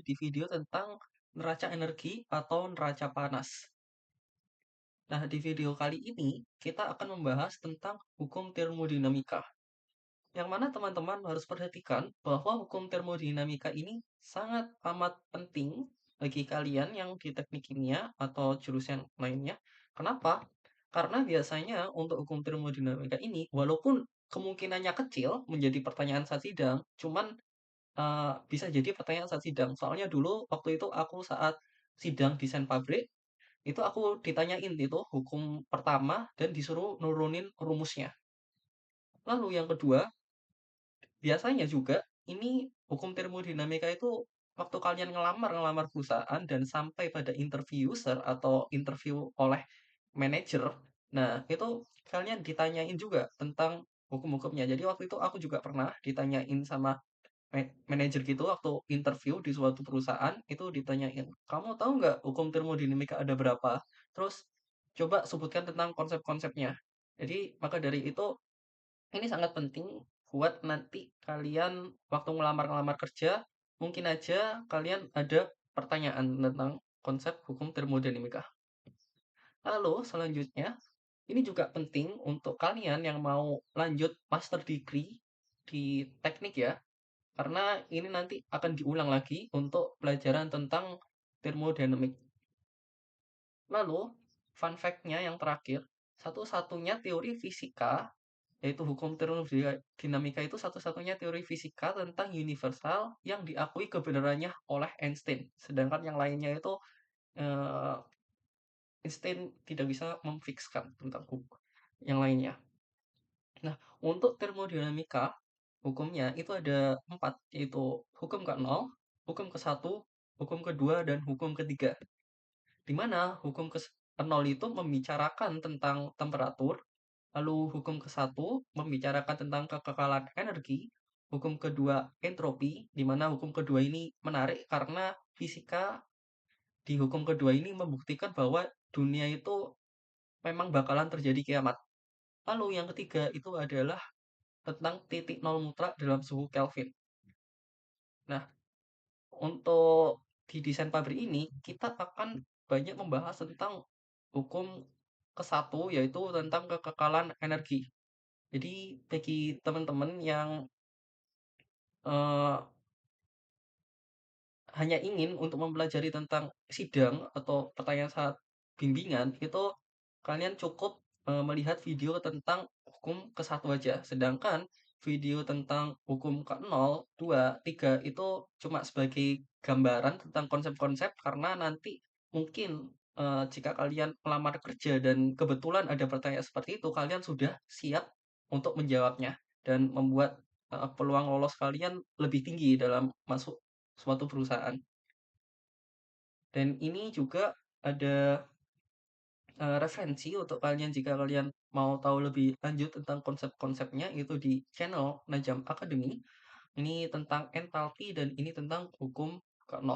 di video tentang neraca energi atau neraca panas. Nah, di video kali ini kita akan membahas tentang hukum termodinamika. Yang mana teman-teman harus perhatikan bahwa hukum termodinamika ini sangat amat penting bagi kalian yang di teknik kimia atau jurusan lainnya. Kenapa? Karena biasanya untuk hukum termodinamika ini, walaupun kemungkinannya kecil menjadi pertanyaan saat sidang, cuman bisa jadi pertanyaan saat sidang. Soalnya dulu waktu itu aku saat sidang desain pabrik, itu aku ditanyain itu hukum pertama dan disuruh nurunin rumusnya. Lalu yang kedua, biasanya juga ini hukum termodinamika itu waktu kalian ngelamar perusahaan dan sampai pada interview user atau interview oleh manajer. Nah, itu kalian ditanyain juga tentang hukum-hukumnya. Jadi waktu itu aku juga pernah ditanyain sama manajer gitu waktu interview di suatu perusahaan itu ditanyain, "Kamu tahu nggak hukum termodinamika ada berapa? Terus coba sebutkan tentang konsep-konsepnya." Jadi maka dari itu ini sangat penting buat nanti kalian waktu ngelamar-ngelamar kerja, mungkin aja kalian ada pertanyaan tentang konsep hukum termodinamika. Lalu selanjutnya, ini juga penting untuk kalian yang mau lanjut master degree di teknik ya, karena ini nanti akan diulang lagi untuk pelajaran tentang termodinamik. Lalu, fun fact-nya yang terakhir, satu-satunya teori fisika, yaitu hukum termodinamika itu satu-satunya teori fisika tentang universal yang diakui kebenarannya oleh Einstein. Sedangkan yang lainnya itu eh, Einstein tidak bisa memfikskan tentang hukum yang lainnya. Nah, untuk termodinamika, hukumnya itu ada 4, yaitu hukum ke-0, hukum ke-1, hukum kedua, dan hukum ketiga. Di mana hukum ke-0 itu membicarakan tentang temperatur, lalu hukum ke-1 membicarakan tentang kekekalan energi, hukum kedua entropi, di mana hukum kedua ini menarik karena fisika di hukum kedua ini membuktikan bahwa dunia itu memang bakalan terjadi kiamat. Lalu yang ketiga itu adalah tentang titik nol mutlak dalam suhu Kelvin. Nah, untuk di desain pabrik ini, kita akan banyak membahas tentang hukum ke-1, yaitu tentang kekekalan energi. Jadi, bagi teman-teman yang eh, hanya ingin untuk mempelajari tentang sidang atau pertanyaan saat bimbingan, itu kalian cukup melihat video tentang hukum ke-1 aja. Sedangkan video tentang hukum ke-0, 2, 3 itu cuma sebagai gambaran tentang konsep-konsep karena nanti mungkin jika kalian melamar kerja dan kebetulan ada pertanyaan seperti itu, kalian sudah siap untuk menjawabnya dan membuat peluang lolos kalian lebih tinggi dalam masuk suatu perusahaan. Dan ini juga ada referensi untuk kalian jika kalian mau tahu lebih lanjut tentang konsep-konsepnya itu di channel Najam Academy. Ini tentang entalpi dan ini tentang hukum ke-0.